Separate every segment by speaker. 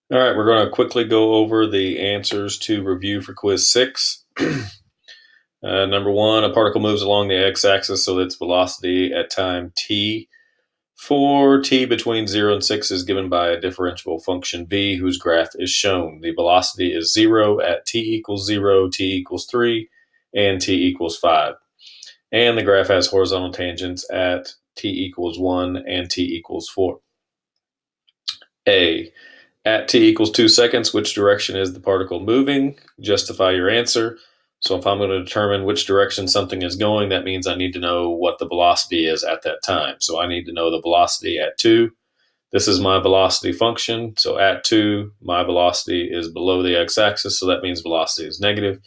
Speaker 1: All right, we're going to quickly go over the answers to review for quiz 6. Number 1, a particle moves along the x-axis, so its velocity at time t. For t between 0 and 6 is given by a differentiable function v, whose graph is shown. The velocity is 0 at t equals 0, t equals 3, and t equals 5. And the graph has horizontal tangents at t equals 1 and t equals 4. A. At t equals 2 seconds, which direction is the particle moving? Justify your answer. So if I'm going to determine which direction something is going, that means I need to know what the velocity is at that time. So I need to know the velocity at 2. This is my velocity function. So at 2, my velocity is below the x-axis, so that means velocity is negative.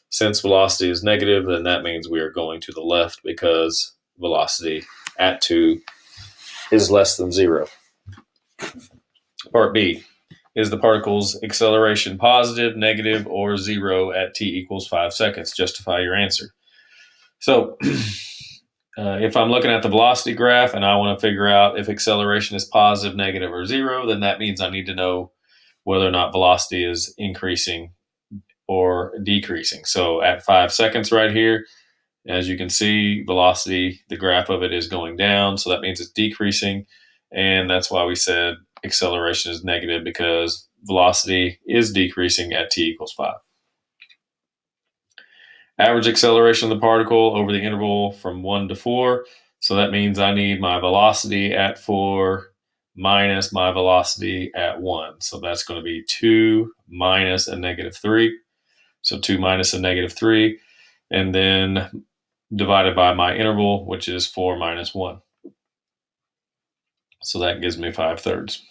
Speaker 1: Since velocity is negative, then that means we are going to the left because velocity at 2 is less than 0. Part B. Is the particle's acceleration positive, negative, or 0 at t equals 5 seconds? Justify your answer. So if I'm looking at the velocity graph and I want to figure out if acceleration is positive, negative, or 0, then that means I need to know whether or not velocity is increasing or decreasing. So at 5 seconds right here, as you can see, velocity, the graph of it is going down. So that means it's decreasing. And that's why we said acceleration is negative, because velocity is decreasing at t equals 5. Average acceleration of the particle over the interval from 1 to 4. So that means I need my velocity at 4 minus my velocity at 1. So that's going to be 2 minus a negative 3. So 2 minus a negative 3. And then divided by my interval, which is 4 minus 1. So that gives me 5/3.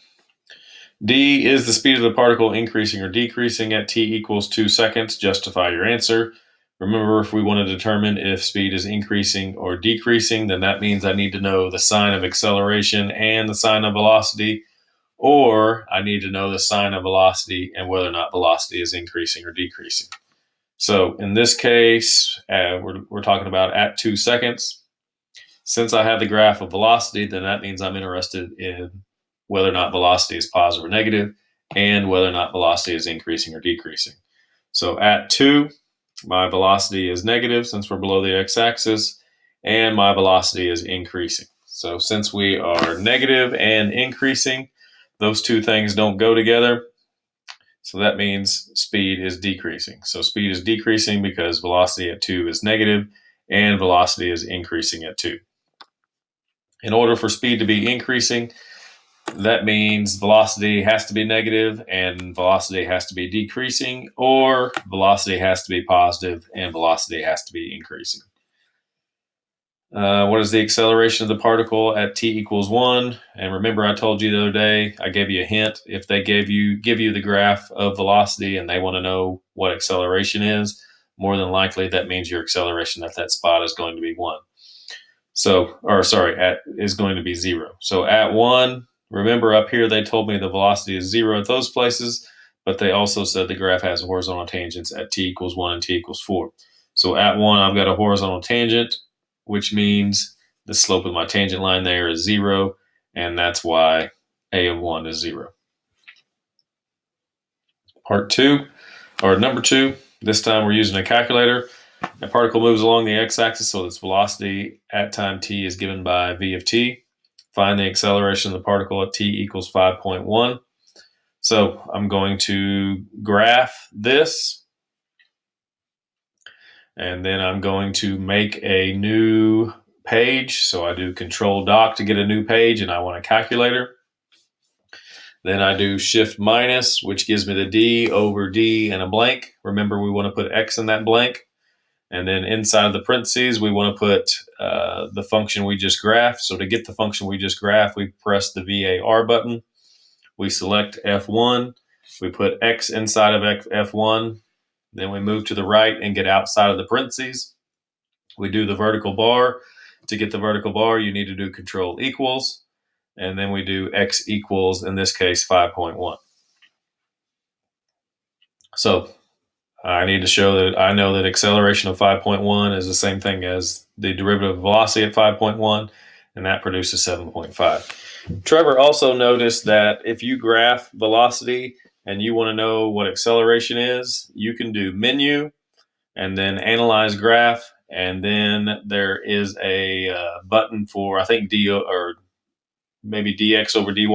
Speaker 1: D, is the speed of the particle increasing or decreasing at t equals 2 seconds? Justify your answer. Remember, if we want to determine if speed is increasing or decreasing, then that means I need to know the sign of acceleration and the sign of velocity, or I need to know the sign of velocity and whether or not velocity is increasing or decreasing. So in this case, we're talking about at 2 seconds. Since I have the graph of velocity, then that means I'm interested in whether or not velocity is positive or negative, and whether or not velocity is increasing or decreasing. So at 2, my velocity is negative since we're below the x-axis, and my velocity is increasing. So since we are negative and increasing, those two things don't go together. So that means speed is decreasing. So speed is decreasing because velocity at 2 is negative and velocity is increasing at 2. In order for speed to be increasing, that means velocity has to be negative and velocity has to be decreasing, or velocity has to be positive and velocity has to be increasing. What is the acceleration of the particle at t equals 1? And remember, I told you the other day, I gave you a hint. If they give you the graph of velocity and they want to know what acceleration is, more than likely that means your acceleration at that spot is going to be 1. Is going to be 0. So at 1, remember up here they told me the velocity is 0 at those places, but they also said the graph has horizontal tangents at t equals 1 and t equals 4. So at 1, I've got a horizontal tangent, which means the slope of my tangent line there is 0, and that's why a of 1 is 0. Part 2, or number 2, this time we're using a calculator. A particle moves along the x-axis, so its velocity at time t is given by v of t. Find the acceleration of the particle at t equals 5.1. So I'm going to graph this, and then I'm going to make a new page. So I do Control Doc to get a new page, and I want a calculator. Then I do Shift minus, which gives me the d over d and a blank. Remember, we want to put x in that blank. And then inside of the parentheses, we want to put the function we just graphed. So to get the function we just graphed, we press the VAR button. We select F1. We put X inside of F1. Then we move to the right and get outside of the parentheses. We do the vertical bar. To get the vertical bar, you need to do Control equals. And then we do X equals, in this case, 5.1. So I need to show that I know that acceleration of 5.1 is the same thing as the derivative of velocity at 5.1, and that produces 7.5. Trevor also noticed that if you graph velocity and you want to know what acceleration is, you can do menu and then analyze graph. And then there is a button for, I think, D or maybe dx over dy.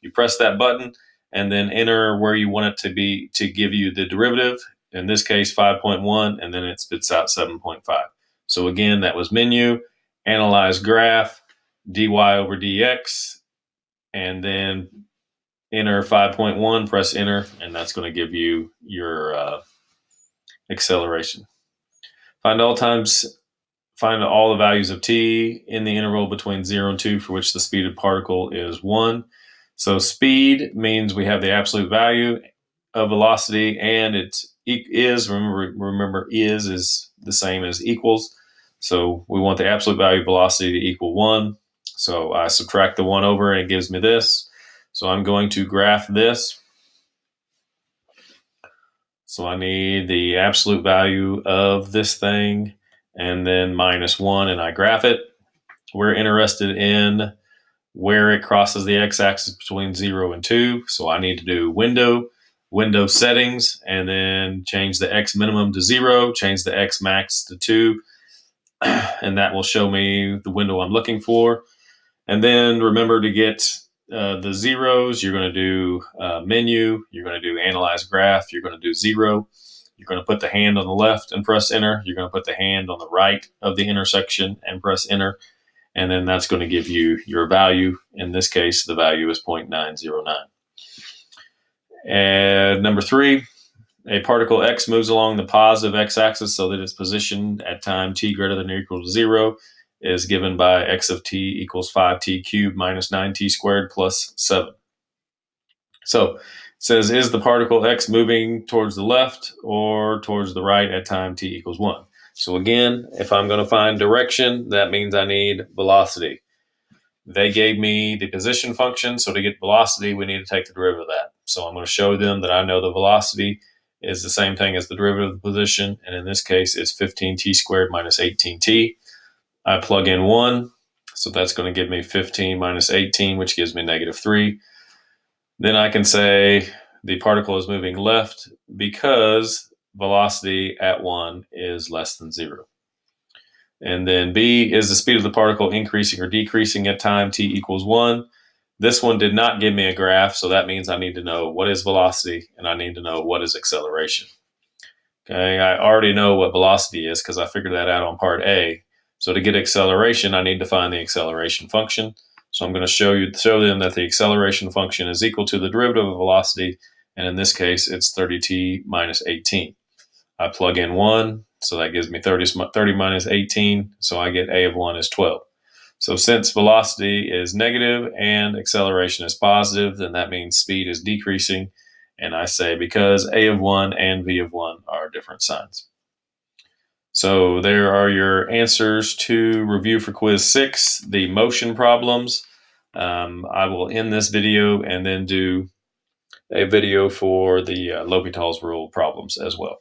Speaker 1: You press that button and then enter where you want it to be to give you the derivative. In this case, 5.1, and then it spits out 7.5. So again, that was menu, analyze graph, dy over dx, and then enter 5.1, press enter, and that's going to give you your acceleration. Find all the values of t in the interval between 0 and 2 for which the speed of the particle is 1. So speed means we have the absolute value of velocity, and it is, remember is the same as equals. So we want the absolute value of velocity to equal 1. So I subtract the 1 over and it gives me this. So I'm going to graph this. So I need the absolute value of this thing and then -1, and I graph it. We're interested in where it crosses the x-axis between 0 and 2. So I need to do window settings, and then change the x minimum to 0, change the x max to 2, and that will show me the window I'm looking for. And then remember to get the zeros. You're going to do menu, you're going to do analyze graph, you're going to do 0. You're going to put the hand on the left and press enter. You're going to put the hand on the right of the intersection and press enter. And then that's going to give you your value. In this case, the value is 0.909. And number 3, a particle x moves along the positive x-axis so that its position at time t greater than or equal to 0 is given by x of t equals 5t cubed minus 9t squared plus 7. So it says, is the particle x moving towards the left or towards the right at time t equals 1? So again, if I'm going to find direction, that means I need velocity. They gave me the position function, so to get velocity, we need to take the derivative of that. So I'm going to show them that I know the velocity is the same thing as the derivative of the position, and in this case, it's 15t squared minus 18t. I plug in 1, so that's going to give me 15 minus 18, which gives me -3. Then I can say the particle is moving left because velocity at 1 is less than 0. And then B, is the speed of the particle increasing or decreasing at time t equals 1? This one did not give me a graph, so that means I need to know what is velocity and I need to know what is acceleration. Okay, I already know what velocity is because I figured that out on part A. So to get acceleration, I need to find the acceleration function. So I'm going to show them that the acceleration function is equal to the derivative of velocity, and in this case, it's 30t minus 18. I plug in 1, so that gives me 30 minus 18, so I get a of 1 is 12. So since velocity is negative and acceleration is positive, then that means speed is decreasing. And I say because a of 1 and v of 1 are different signs. So there are your answers to review for quiz 6, the motion problems. I will end this video and then do a video for the L'Hopital's rule problems as well.